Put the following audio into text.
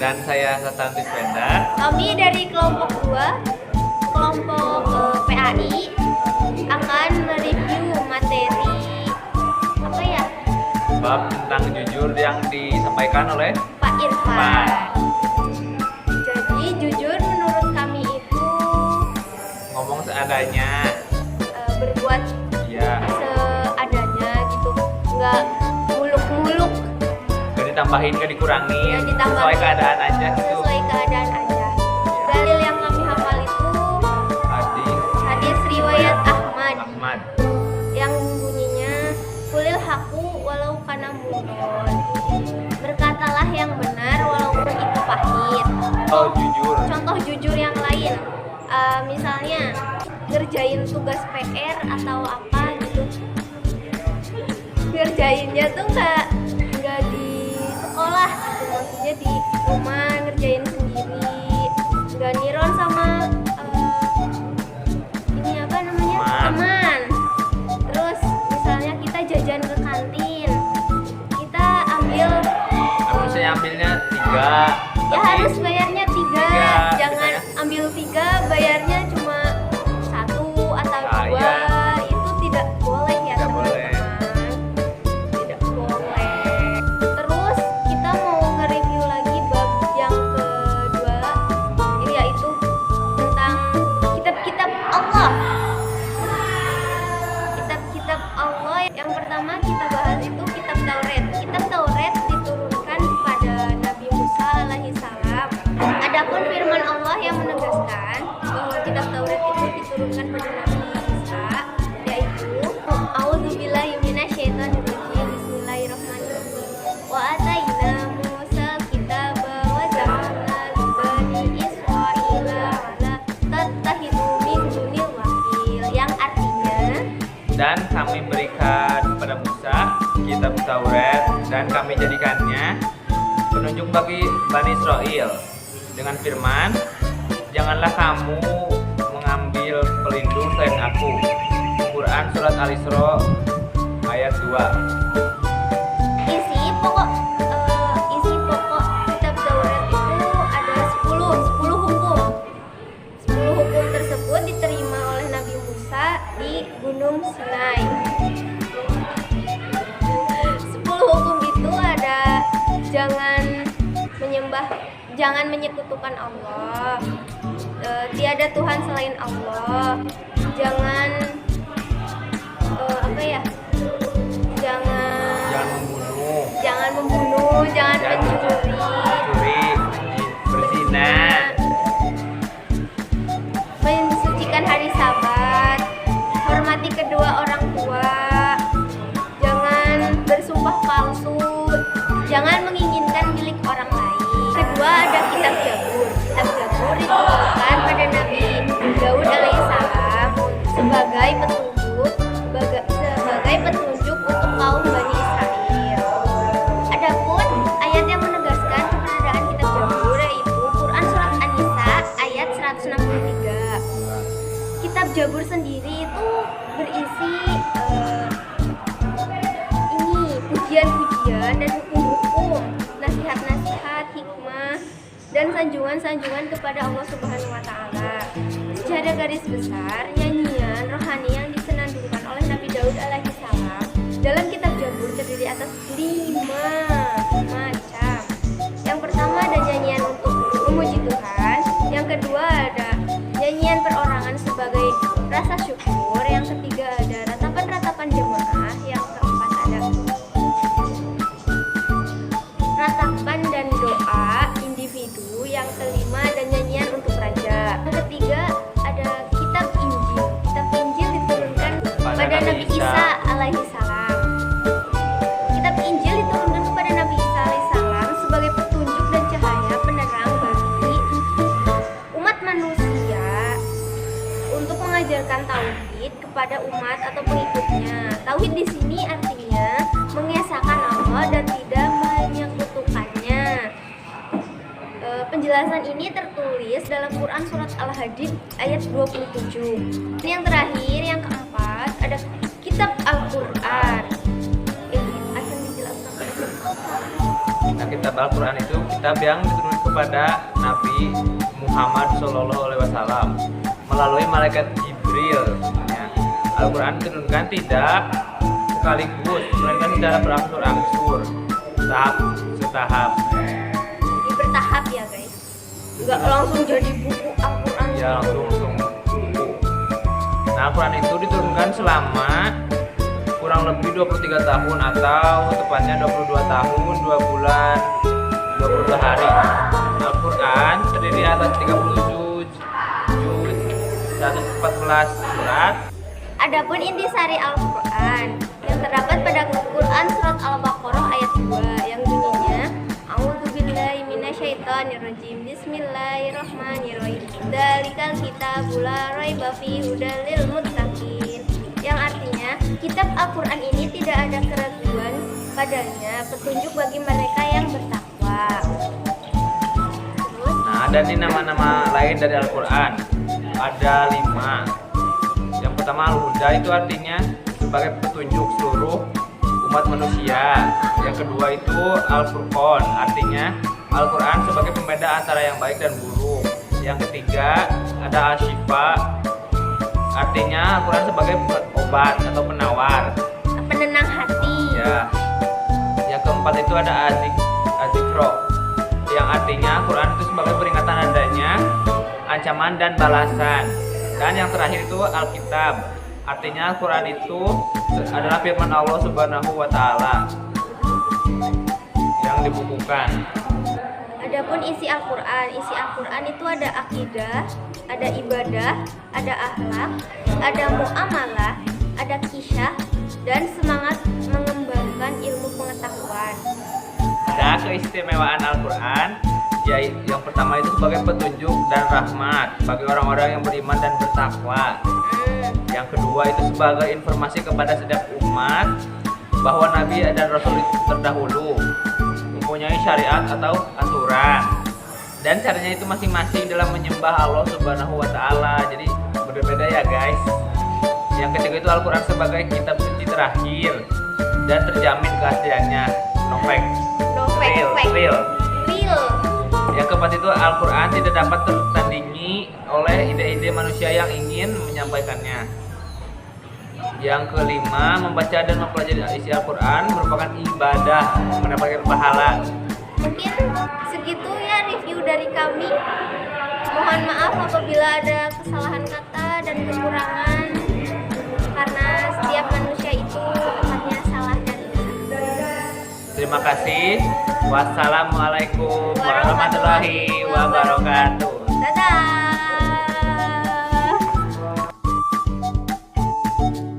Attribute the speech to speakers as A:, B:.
A: Dan saya Satan Dispenda.
B: Kami dari kelompok 2, kelompok PAI akan mereview materi apa ya?
A: Bab tentang jujur yang disampaikan oleh
B: Pak Irfan.
A: Pak.
B: Jadi jujur menurut kami itu
A: Ngomong seadanya.
B: berbuat
A: Ya,
B: seadanya gitu, nggak muluk-muluk,
A: gak ditambahin, gak dikurangi.
B: nggak ditambahin.
A: Sesuai keadaan aja gitu.
B: Sesuai keadaan aja. Dalil yang kami hafal itu hadis riwayat Ahmad yang bunyinya kulil haku walau kana murron, berkatalah yang benar walaupun itu pahit.
A: Oh, jujur.
B: Contoh jujur yang lain, misalnya ngerjain tugas PR atau apa gitu, ngerjainnya tuh nggak di sekolah gitu, maksudnya di rumah ngerjain sendiri, nggak niron sama ini apa namanya teman. Terus misalnya kita jajan ke kantin, kita ambil
A: Saya ambilnya 3.
B: ya harus bayarnya 3,
A: Tiga,
B: jangan
A: misalnya.
B: ambil 3 bayarnya cuma 1 atau 2.
A: Iya.
B: Itu tidak boleh ya
A: Tidak boleh.
B: teman-teman, tidak boleh. Terus kita mau nge-review lagi bab yang kedua, yaitu tentang kitab-kitab Allah. Kitab-kitab Allah yang pertama kita bahas itu kitab Taurat. Kitab Taurat diturunkan kepada Nabi Musa alaihi salam. Adapun firman Allah yang menegaskan bahwa kitab Taurat itu diturunkan pada Nabi Musa, yaitu A'udzubillahi minasyaitonirrajim. Bismillahirrahmanirrahim. Wa ataina Musa kitaba wa ja'alna li bani Israila ala tattakhidhu min dunil wakil, yang artinya
A: Dan kami berikan kepada Musa kitab Taurat dan kami jadikannya penunjuk bagi Bani Israel dengan firman, janganlah kamu mengambil pelindung selain aku. Quran surat Al-Isra ayat 2.
B: isi pokok kitab Taurat itu ada 10 hukum. 10 hukum tersebut diterima oleh Nabi Musa di Gunung Sinai. 10 hukum itu ada jangan menyekutukan Allah, tiada Tuhan selain Allah, jangan jangan membunuh, jangan mencuri,
A: berzina,
B: mensucikan hari Sabat, hormati kedua orang tua, jangan bersumpah palsu, jangan menginginkan milik orang lain. Kedua ada kitab Zabur. Kitab Zabur diturunkan pada Nabi Daud alaihissalam sebagai petunjuk untuk kaum Bani Israel. Adapun ayat yang menegaskan keberadaan kitab Zabur yaitu Quran surat An-Nisa ayat 163. Kitab Zabur sendiri itu berisi pujian-pujian dan hukum-hukum, nasihat-nasihat, hikmah, dan sanjungan-sanjungan kepada Allah Subhanahu wa taala. Secara garis besar, nyanyian rohani yang disenandungkan oleh Nabi Daud alaihi salam dalam kitab Zabur terdiri atas 5 macam. Yang pertama ada nyanyian untuk memuji Tuhan, yang kedua ada nyanyian perorangan sebagai rasa syukur, yang ketiga ada ratapan-ratapan jemaah, yang keempat ada ratapan dan doa individu, yang kelima ada nyanyian untuk raja, yang ketiga ada kitab Injil. Kitab Injil diturunkan pada Nabi Isa alaihi salam. Kitab Injil diturunkan kepada Nabi Isa alaihi salam sebagai petunjuk dan cahaya penerang bagi umat manusia untuk mengajarkan tauhid kepada umat atau pengikutnya. Tauhid di sini artinya mengesahkan Allah dan tidak menyekutukannya. Penjelasan ini tertulis dalam Quran surat Al-Hadid ayat 27. Yang terakhir, yang keempat, ada kitab Al-Quran. Ini akan dijelaskan.
A: Nah, kitab Al-Quran itu kitab yang diturunkan kepada Nabi Muhammad SAW melalui malaikat Jibril. Ya. Al-Quran diturunkan tidak sekaligus, melainkan secara berangsur-angsur, tahap.
B: Jadi bertahap ya guys, nggak langsung jadi buku Al-Quran.
A: Ya langsung buku. Nah, Al-Quran itu diturunkan selama kurang lebih 23 tahun atau tepatnya 22 tahun, 2 bulan, 22 hari. Al-Quran terdiri atas 30 juz, 114 surat.
B: Adapun intisari Al-Quran yang terdapat pada Quran surat Al-Baqarah ayat 2 yang bunyinya A'udzubillahi minasyaitonirrajim. Bismillahirrahmanirrahim. Dzalikal kitabul la raiba fihi hudal lil muttaqin. Yang artinya, kitab Al-Quran ini tidak ada keraguan padanya, petunjuk bagi mereka yang bertakwa. Terus,
A: Nah, ada nih nama-nama lain dari Al-Quran. Ada 5. Yang pertama Al-Huda, itu artinya sebagai petunjuk seluruh umat manusia. Yang kedua itu Al-Furqan, artinya Al-Quran sebagai pembeda antara yang baik dan buruk. Yang ketiga ada Al-Syifa, artinya Al-Quran sebagai obat atau penawar.
B: penenang hati.
A: Ya. Yang keempat itu ada Azikro, yang artinya Quran itu sebagai peringatan adanya ancaman dan balasan. Dan yang terakhir itu Alkitab, artinya Quran itu adalah firman Allah Subhanahu wa Ta'ala yang dibukukan.
B: Adapun isi Al-Quran itu ada akidah, ada ibadah, ada akhlak, ada muamalah, ada kisah, dan semangat mengembangkan ilmu pengetahuan.
A: Ada keistimewaan Al-Quran, yaitu yang pertama itu sebagai petunjuk dan rahmat bagi orang-orang yang beriman dan bertakwa. Yang kedua itu sebagai informasi kepada setiap umat bahwa Nabi dan Rasul itu terdahulu mempunyai syariat atau aturan, dan caranya itu masing-masing dalam menyembah Allah Subhanahu wa Ta'ala. Jadi berbeda ya guys. Yang ketiga itu Al-Quran sebagai kitab suci terakhir dan terjamin keasliannya, real. Yang keempat itu Al-Quran tidak dapat tertandingi oleh ide-ide manusia yang ingin menyampaikannya. Yang kelima, membaca dan mempelajari isi Al-Quran merupakan ibadah, mendapatkan pahala.
B: Mungkin segitu ya review dari kami. Mohon maaf apabila ada kesalahan kata dan kekurangan, karena setiap manusia itu tempatnya salah dan benar.
A: Terima kasih. Wassalamualaikum warahmatullahi wabarakatuh.
B: Dadah.